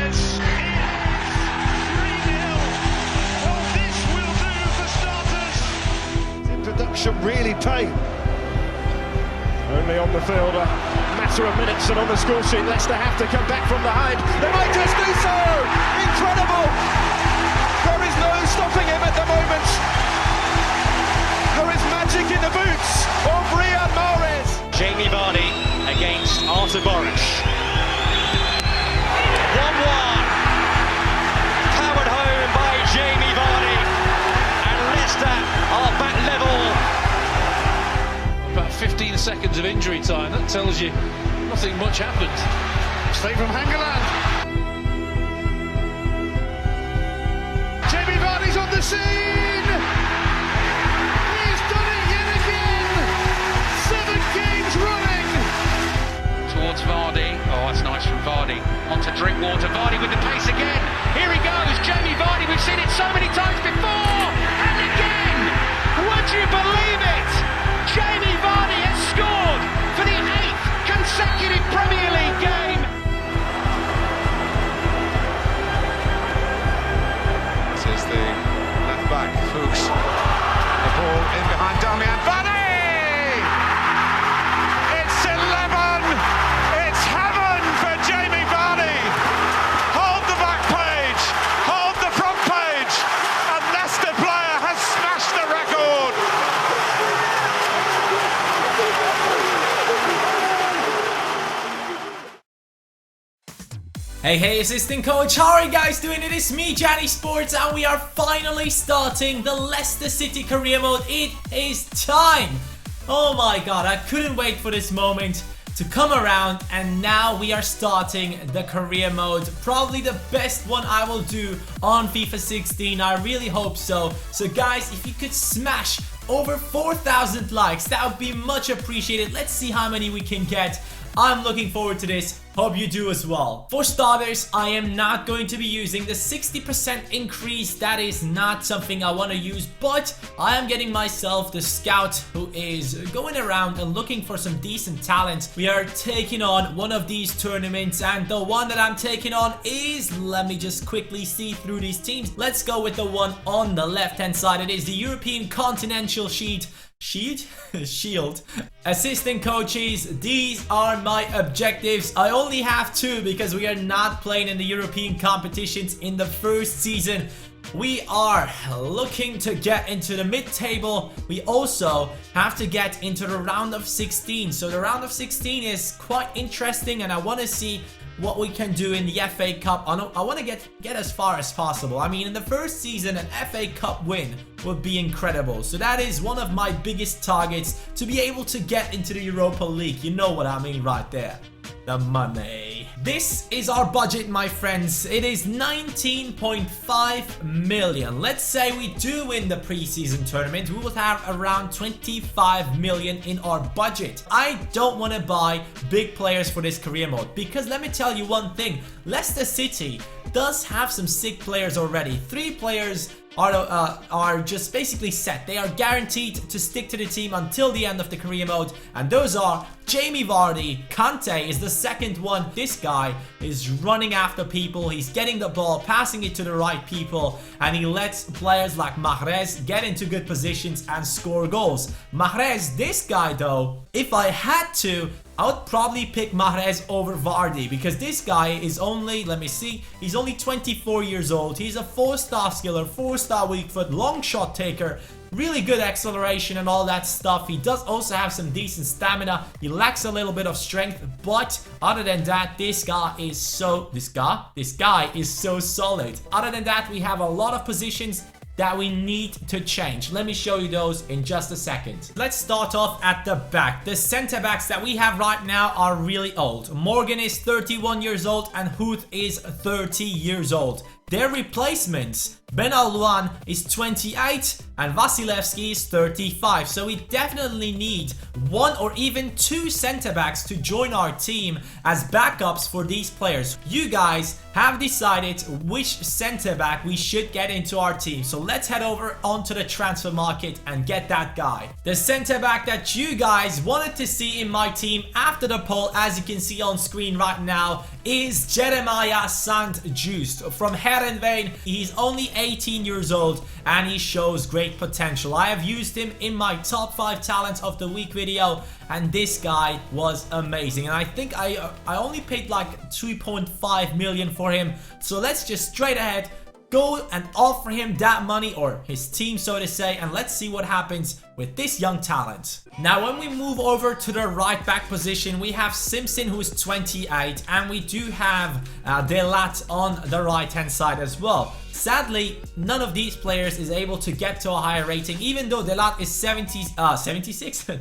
Mahrez. It is 3-0. Well, this will do for starters. Introduction really paid. Only on the field a matter of minutes, and on the score sheet Leicester have to come back from behind. They might just do so! Incredible! There is no stopping him at the moment. There is magic in the boots of Riyad Mahrez. Jamie Vardy against Artur Boruc. 1-1. Powered home by Jamie Vardy. And Leicester are back level. About 15 seconds of injury time. That tells you nothing much happened. Straight from Hangeland. Jamie Vardy's on the scene. He's done it yet again. 7 games running. Towards Vardy. Oh, that's nice from Vardy. Onto Drinkwater. Vardy with the pace again. Here he goes. Jamie Vardy. We've seen it so many times before. And again. Would you believe it? Jamie Vardy has scored for the 8th consecutive Premier League game. This is the left back, Fuchs. The ball in behind Damian Vardy! It's 11! It's heaven for Jamie Vardy! Hold the back page, hold the front page, and Leicester player has smashed the record! Hey, assistant coach, how are you guys doing? It is me, CaniSports, and we are finally starting the Leicester City career mode. It is time! Oh my god, I couldn't wait for this moment to come around, and now we are starting the career mode. Probably the best one I will do on FIFA 16, I really hope so. So guys, if you could smash over 4,000 likes, that would be much appreciated. Let's see how many we can get. I'm looking forward to this. Hope you do as well. For starters, I am not going to be using the 60% increase. That is not something I want to use, but I am getting myself the scout who is going around and looking for some decent talent. We are taking on one of these tournaments, and the one that I'm taking on is, let me just quickly see through these teams. Let's go with the one on the left hand side. It is the European Continental Shield. Assistant coaches, these are my objectives. I only have 2 because we are not playing in the European competitions in the first season. We are looking to get into the mid-table. We also have to get into the round of 16. So the round of 16 is quite interesting, and I want to see what we can do in the FA Cup. I want to get as far as possible. I mean, in the first season, an FA Cup win would be incredible. So that is one of my biggest targets, to be able to get into the Europa League. You know what I mean right there. The money. This is our budget, my friends. It is 19.5 million. Let's say we do win the preseason tournament, we will have around 25 million in our budget. I don't want to buy big players for this career mode, because let me tell you one thing. Leicester City does have some sick players already. 3 players are just basically set. They are guaranteed to stick to the team until the end of the career mode, and those are Jamie Vardy. Kante is the second one. This guy is running after people. He's getting the ball, passing it to the right people, and he lets players like Mahrez get into good positions and score goals. Mahrez, this guy though, if I had to, I would probably pick Mahrez over Vardy, because this guy is only, let me see, he's only 24 years old. He's a 4-star skiller, 4-star weak foot, long shot taker, really good acceleration and all that stuff. He does also have some decent stamina. He lacks a little bit of strength, but other than that, this guy is so solid. Other than that, we have a lot of positions that we need to change. Let me show you those in just a second. Let's start off at the back. The center backs that we have right now are really old. Morgan is 31 years old and Huth is 30 years old. Their replacements Ben Alouan is 28 and Vasilevsky is 35. So we definitely need one or even two centre backs to join our team as backups for these players. You guys have decided which centre back we should get into our team. So let's head over onto the transfer market and get that guy. The centre back that you guys wanted to see in my team after the poll, as you can see on screen right now, is Jeremiah St-Juste from Heerenveen. He's only 18 years old and he shows great potential. I have used him in my top 5 talents of the week video and this guy was amazing. And I think I only paid like 2.5 million for him. So let's just straight ahead go and offer him that money, or his team so to say, and let's see what happens with this young talent. Now when we move over to the right back position, we have Simpson who's 28 and we do have Delat on the right hand side as well. Sadly, none of these players is able to get to a higher rating. Even though Delat is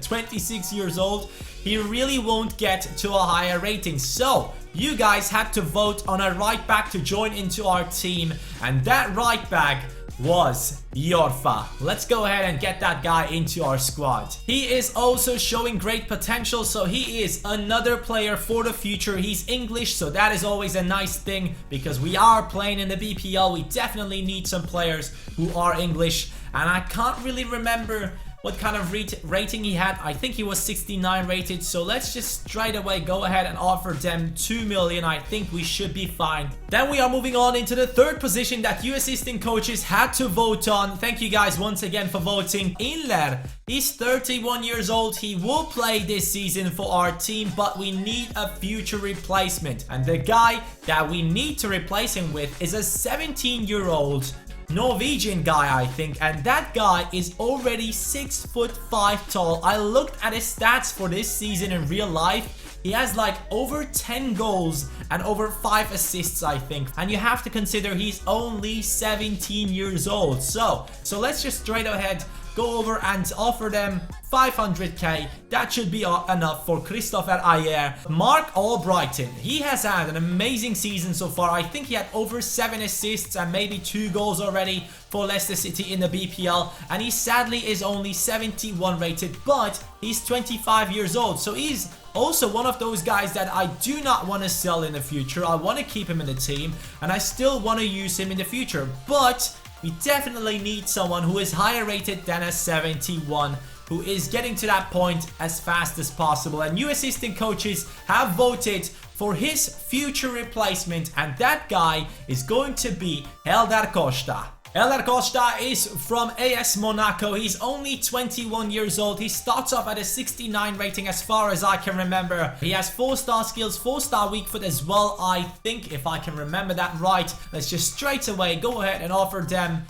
26 years old, he really won't get to a higher rating. So you guys had to vote on a right back to join into our team, and that right back was Yorfa. Let's go ahead and get that guy into our squad. He is also showing great potential, so he is another player for the future. He's English, so that is always a nice thing because we are playing in the BPL. We definitely need some players who are English, and I can't really remember what kind of rating he had. I think he was 69 rated, so let's just straight away go ahead and offer them 2 million. I think we should be fine. Then we are moving on into the third position that you assistant coaches had to vote on. Thank you guys once again for voting. Inler, he's 31 years old. He will play this season for our team, but we need a future replacement. And the guy that we need to replace him with is a 17-year-old Norwegian guy, I think, and that guy is already 6'5" tall. I looked at his stats for this season in real life. He has like over 10 goals and over 5 assists, I think, and you have to consider he's only 17 years old. So let's just straight ahead go over and offer them 500k. That should be enough for Christopher Ayer. Mark Albrighton, he has had an amazing season so far. I think he had over 7 assists and maybe 2 goals already for Leicester City in the BPL, and he sadly is only 71 rated, but he's 25 years old, so he's also one of those guys that I do not want to sell in the future. I want to keep him in the team and I still want to use him in the future, but we definitely need someone who is higher rated than a 71, who is getting to that point as fast as possible. And you assistant coaches have voted for his future replacement, and that guy is going to be Eldar Costa. Eldar Costa is from AS Monaco. He's only 21 years old. He starts off at a 69 rating as far as I can remember. He has 4-star skills, 4-star weak foot as well, I think, if I can remember that right. Let's just straight away go ahead and offer them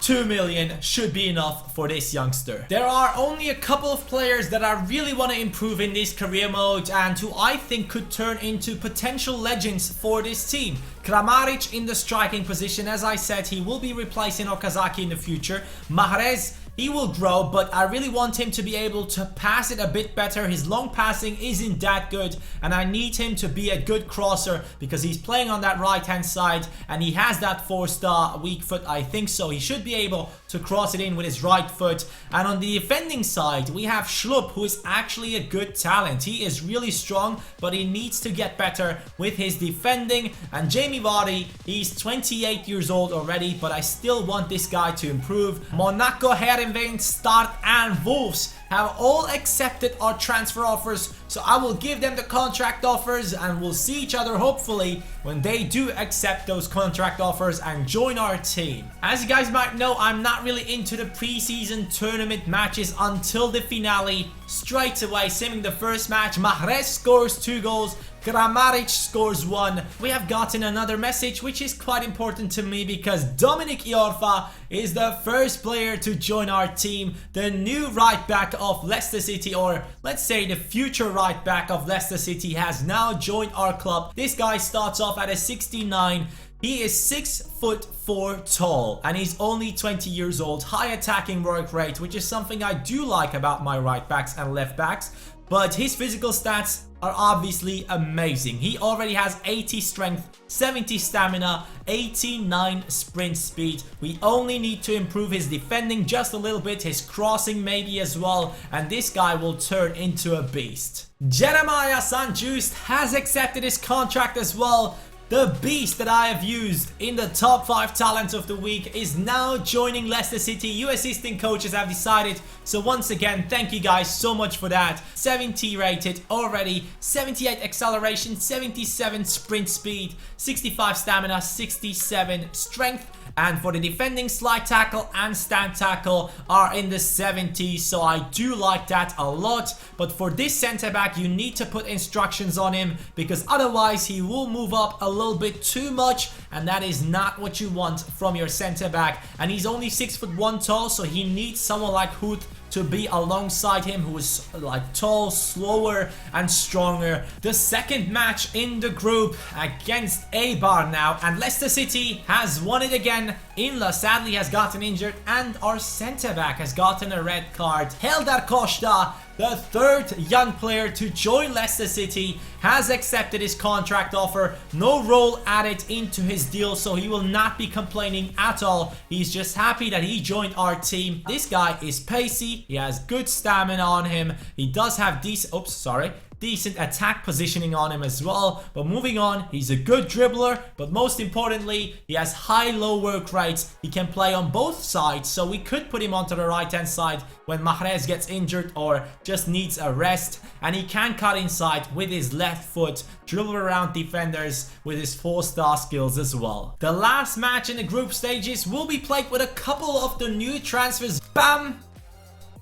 2 million. Should be enough for this youngster. There are only a couple of players that I really want to improve in this career mode and who I think could turn into potential legends for this team. Kramaric in the striking position. As I said, he will be replacing Okazaki in the future. Mahrez, he will grow, but I really want him to be able to pass it a bit better. His long passing isn't that good, and I need him to be a good crosser because he's playing on that right hand side and he has that 4-star weak foot, I think, so he should be able to cross it in with his right foot. And on the defending side, we have Schlupp, who is actually a good talent. He is really strong, but he needs to get better with his defending. And Jamie Vardy, he's 28 years old already, but I still want this guy to improve. Monaco, Heerenveen, Start and Wolves have all accepted our transfer offers, so I will give them the contract offers and we'll see each other hopefully when they do accept those contract offers and join our team. As you guys might know, I'm not really into the preseason tournament matches until the finale. Straight away, simming the first match, Mahrez scores 2 goals, Kramaric scores 1. We have gotten another message which is quite important to me because Dominic Iorfa is the first player to join our team, the new right back of Leicester City, or let's say the future right back of Leicester City, has now joined our club. This guy starts off at a 69. He is 6'4" tall and he's only 20 years old. High attacking work rate, which is something I do like about my right backs and left backs. but his physical stats are obviously amazing. He already has 80 strength, 70 stamina, 89 sprint speed. We only need to improve his defending just a little bit, his crossing maybe as well, and this guy will turn into a beast. Jeremiah Sanjust has accepted his contract as well. The beast that I have used in the top 5 talents of the week is now joining Leicester City. You assistant coaches have decided. So once again, thank you guys so much for that. 70 rated already, 78 acceleration, 77 sprint speed, 65 stamina, 67 strength. And for the defending, slide tackle and stand tackle are in the 70s. So I do like that a lot. But for this centre back, you need to put instructions on him, because otherwise he will move up a little bit too much. And that is not what you want from your centre back. And he's only 6'1" tall, so he needs someone like Hood to be alongside him, who is like tall, slower and stronger. The second match in the group against Eibar now, and Leicester City has won it again. Inla sadly has gotten injured and our centre back has gotten a red card. Heldar Costa, the third young player to join Leicester City, has accepted his contract offer. No role added into his deal, so he will not be complaining at all. He's just happy that he joined our team. This guy is pacey. He has good stamina on him. He does have decent attack positioning on him as well. But moving on, he's a good dribbler, but most importantly, he has high low work rates. He can play on both sides, so we could put him onto the right hand side when Mahrez gets injured or just needs a rest. And he can cut inside with his left foot, dribble around defenders with his 4-star skills as well. The last match in the group stages will be played with a couple of the new transfers. Bam!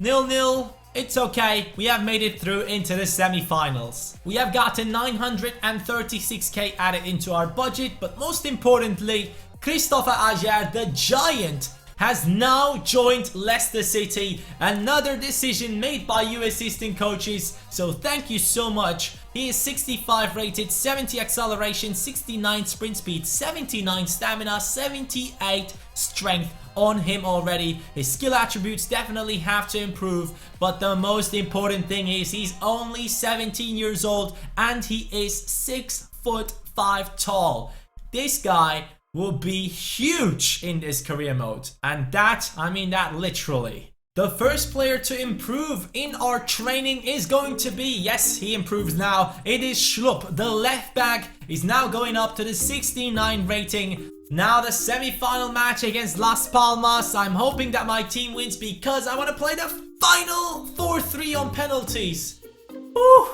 0-0. It's okay, we have made it through into the semi-finals. We have gotten 936k added into our budget, but most importantly, Christopher Ajer, the giant, has now joined Leicester City. Another decision made by you assistant coaches, so thank you so much. He is 65 rated, 70 acceleration, 69 sprint speed, 79 stamina, 78 strength on him already. His skill attributes definitely have to improve, but the most important thing is he's only 17 years old and he is 6'5" tall. This guy will be huge in this career mode, and that, I mean that literally. The first player to improve in our training is going to be, yes, he improves now, it is Schlupp. The left back is now going up to the 69 rating. Now the semi-final match against Las Palmas. I'm hoping that my team wins because I want to play the final 4-3 on penalties. Woo!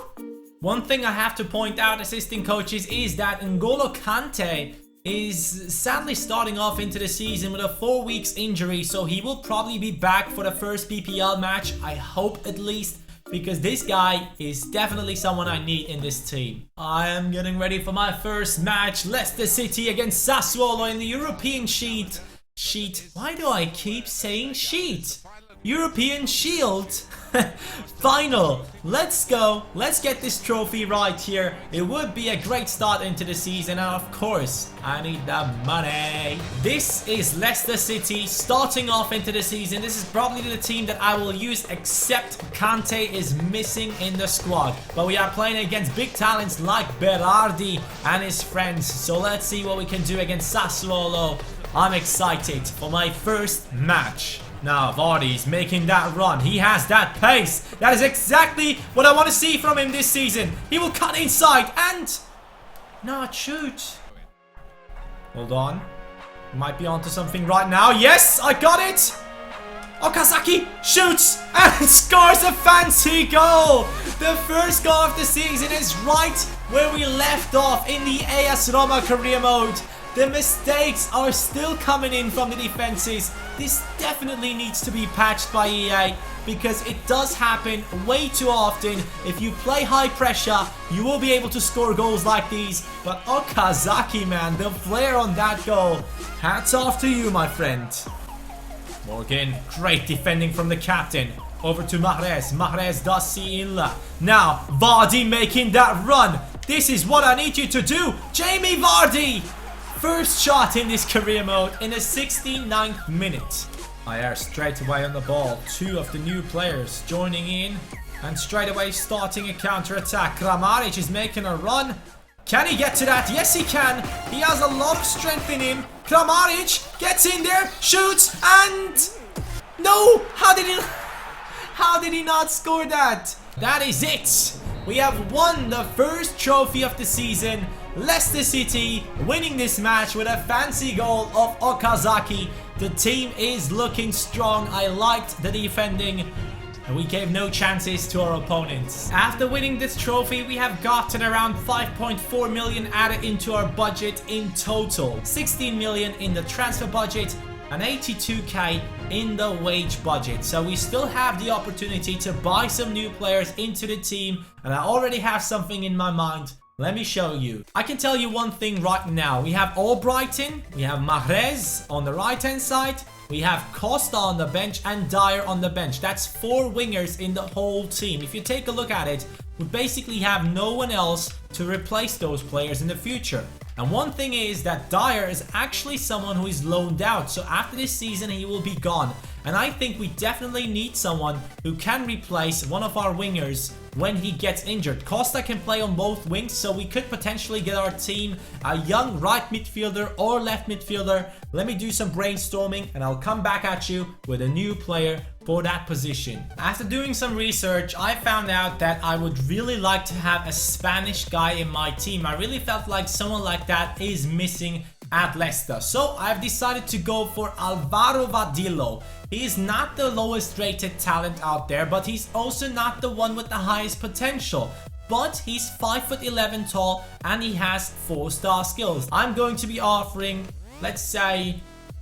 One thing I have to point out, assistant coaches, is that N'Golo Kante is sadly starting off into the season with a 4 weeks injury, so he will probably be back for the first PPL match, I hope at least, because this guy is definitely someone I need in this team. I am getting ready for my first match, Leicester City against Sassuolo in the European sheet. Why do I keep saying sheet? European Shield final. Let's go. Let's get this trophy right here. It would be a great start into the season, and of course I need the money. This is Leicester City starting off into the season. This is probably the team that I will use, except Kante is missing in the squad, but we are playing against big talents like Berardi and his friends, so let's see what we can do against Sassuolo. I'm excited for my first match. Now Vardy's making that run. He has that pace. That is exactly what I want to see from him this season. He will cut inside and not shoot. Hold on. Might be onto something right now. Yes, I got it. Okazaki shoots and scores a fancy goal. The first goal of the season is right where we left off in the AS Roma career mode. The mistakes are still coming in from the defenses. This definitely needs to be patched by EA, because it does happen way too often. If you play high pressure, you will be able to score goals like these. But Okazaki, man, the flair on that goal. Hats off to you, my friend. Morgan, great defending from the captain. Over to Mahrez. Mahrez does see Inla. Now, Vardy making that run. This is what I need you to do. Jamie Vardy. First shot in this career mode in the 69th minute. Ayer straight away on the ball. Two of the new players joining in. And straight away starting a counter-attack. Kramaric is making a run. Can he get to that? Yes, he can. He has a lot of strength in him. Kramaric gets in there, shoots, and... No! How did he not score that? That is it. We have won the first trophy of the season. Leicester City winning this match with a fancy goal of Okazaki. The team is looking strong. I liked the defending. And we gave no chances to our opponents. After winning this trophy, we have gotten around 5.4 million added into our budget in total. 16 million in the transfer budget and 82k in the wage budget. So we still have the opportunity to buy some new players into the team. And I already have something in my mind. Let me show you. I can tell you one thing right now. We have Albrighton, we have Mahrez on the right hand side, we have Costa on the bench and Dyer on the bench. That's 4 wingers in the whole team. If you take a look at it, we basically have no one else to replace those players in the future. And one thing is that Dyer is actually someone who is loaned out. So after this season, he will be gone. And I think we definitely need someone who can replace one of our wingers when he gets injured. Costa can play on both wings, so we could potentially get our team a young right midfielder or left midfielder. Let me do some brainstorming and I'll come back at you with a new player for that position. After doing some research, I found out that I would really like to have a Spanish guy in my team. I really felt like someone like that is missing at Leicester. So I've decided to go for Alvaro Vadillo. He is not the lowest rated talent out there, but he's also not the one with the highest potential. But he's 5'11" tall and he has 4-star skills. I'm going to be offering, let's say,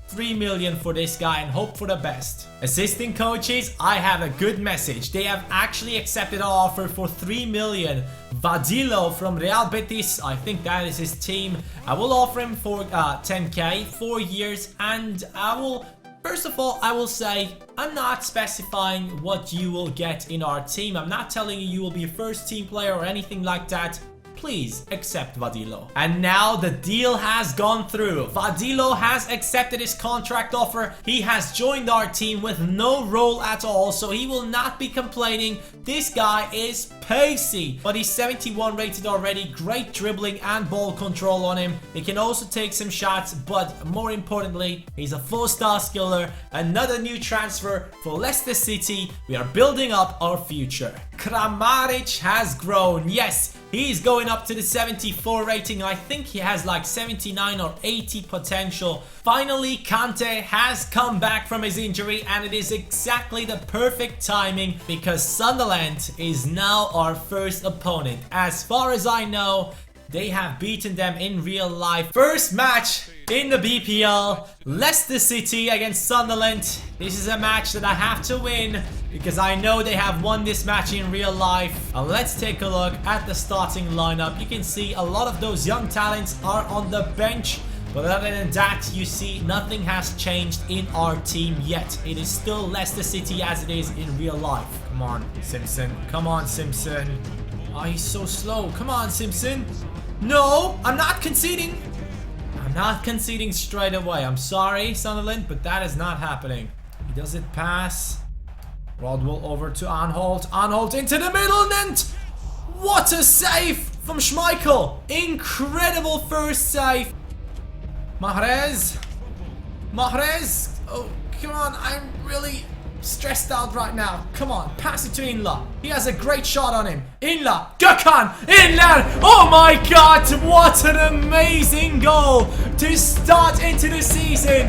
3 million for this guy and hope for the best. Assistant coaches, I have a good message. They have actually accepted our offer for 3 million. Vadillo from Real Betis, I think that is his team. I will offer him for 10k, 4 years, and I will... First of all, I will say, I'm not specifying what you will get in our team. I'm not telling you will be a first team player or anything like that. Please accept Vadillo. And now the deal has gone through. Vadillo has accepted his contract offer. He has joined our team with no role at all, so he will not be complaining. This guy is pacey, but he's 71 rated already. Great dribbling and ball control on him. He can also take some shots, but more importantly, he's a 4-star skiller. Another new transfer for Leicester City. We are building up our future. Kramaric has grown. Yes, he's going up to the 74 rating. I think he has like 79 or 80 potential. Finally, Kante has come back from his injury, and it is exactly the perfect timing because Sunderland is now our first opponent. As far as I know, they have beaten them in real life. First match in the BPL, Leicester City against Sunderland. This is a match that I have to win because I know they have won this match in real life. Let's take a look at the starting lineup. You can see a lot of those young talents are on the bench. But other than that, you see nothing has changed in our team yet. It is still Leicester City as it is in real life. Come on, Simpson. Come on, Simpson. Oh, he's so slow. Come on, Simpson. No, I'm not conceding. I'm not conceding straight away. I'm sorry, Sunderland, but that is not happening. He does it pass. Rodwell over to Arnold. Arnold into the middle, and what a save from Schmeichel. Incredible first save. Mahrez. Mahrez. Oh, come on. I'm really stressed out right now. Come on. Pass it to Inla. He has a great shot on him. Inla. Gökhan. Inla. Oh my God. What an amazing goal to start into the season.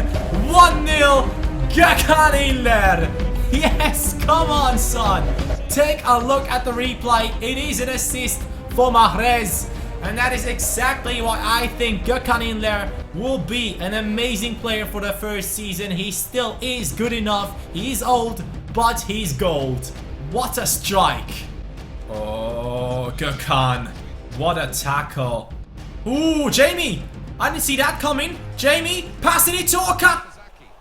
1-0. Gökhan Inla. Yes. Come on, son. Take a look at the replay. It is an assist for Mahrez. And that is exactly why I think Gökhan Inler will be an amazing player for the first season. He still is good enough. He's old, but he's gold. What a strike. Oh, Gökhan. What a tackle. Ooh, Jamie. I didn't see that coming. Jamie, passing it to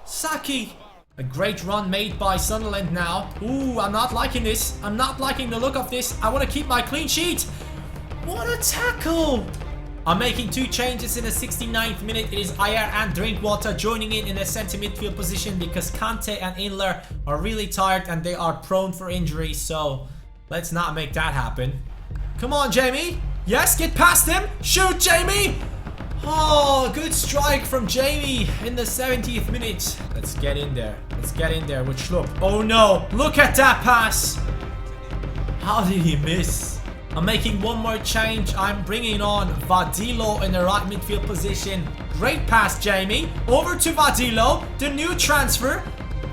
Saki. A great run made by Sunderland now. Ooh, I'm not liking this. I'm not liking the look of this. I want to keep my clean sheet. What a tackle! I'm making 2 changes in the 69th minute. It is Ayer and Drinkwater joining in the centre midfield position because Kante and Inler are really tired and they are prone for injury. So Let's not make that happen. Come on, Jamie. Yes, get past him. Shoot, Jamie. Oh, good strike from Jamie in the 70th minute. Let's get in there. Let's get in there with Schlupp. Oh no, look at that pass. How did he miss? I'm making one more change. I'm bringing on Vadilo in the right midfield position. Great pass, Jamie. Over to Vadilo, the new transfer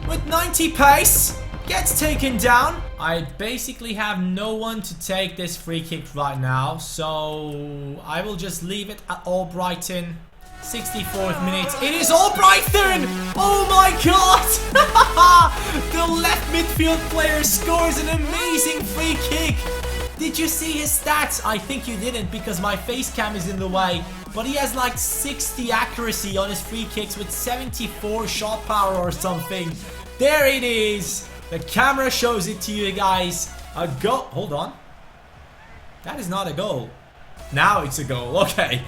with 90 pace. Gets taken down. I basically have no one to take this free kick right now, so I will just leave it at Albrighton. 64th minute. It is Albrighton! Oh my god! The left midfield player scores an amazing free kick. Did you see his stats? I think you didn't because my face cam is in the way. But he has like 60 accuracy on his free kicks with 74 shot power or something. There it is. The camera shows it to you guys. A goal. Hold on. That is not a goal. Now it's a goal. Okay.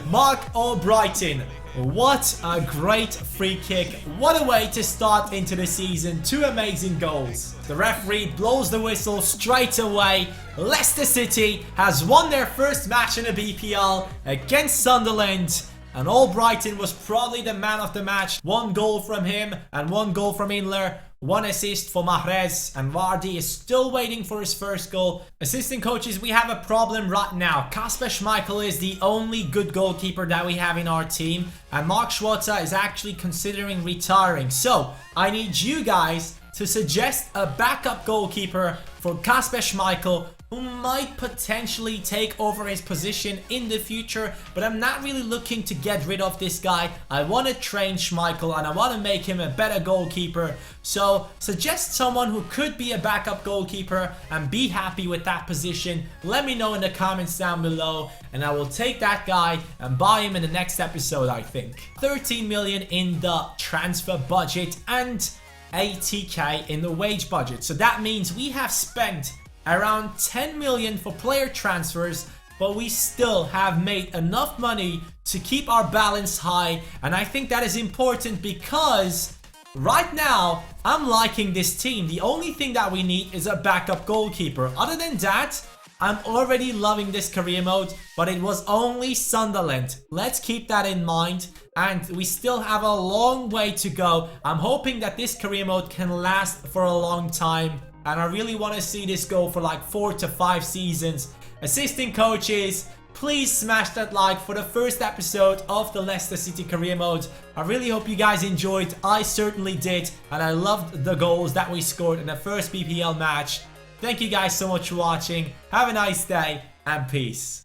Mark Albrighton. What a great free kick. What a way to start into the season. 2 amazing goals. The referee blows the whistle straight away. Leicester City has won their first match in the BPL against Sunderland. And Albrighton was probably the man of the match. 1 goal from him and 1 goal from Inler. 1 assist for Mahrez, and Vardy is still waiting for his first goal. Assistant coaches, we have a problem right now. Kasper Schmeichel is the only good goalkeeper that we have in our team, and Mark Schwarzer is actually considering retiring. So, I need you guys to suggest a backup goalkeeper for Kasper Schmeichel, who might potentially take over his position in the future, but I'm not really looking to get rid of this guy. I want to train Schmeichel and I want to make him a better goalkeeper. So suggest someone who could be a backup goalkeeper and be happy with that position. Let me know in the comments down below and I will take that guy and buy him in the next episode, I think. 13 million in the transfer budget and 80k in the wage budget. So that means we have spent around 10 million for player transfers, but we still have made enough money to keep our balance high. And I think that is important because right now I'm liking this team. The only thing that we need is a backup goalkeeper. Other than that, I'm already loving this career mode, but it was only Sunderland. Let's keep that in mind. And we still have a long way to go. I'm hoping that this career mode can last for a long time. And I really want to see this go for like 4 to 5 seasons. Assistant coaches, please smash that like for the first episode of the Leicester City career mode. I really hope you guys enjoyed. I certainly did. And I loved the goals that we scored in the first BPL match. Thank you guys so much for watching. Have a nice day and peace.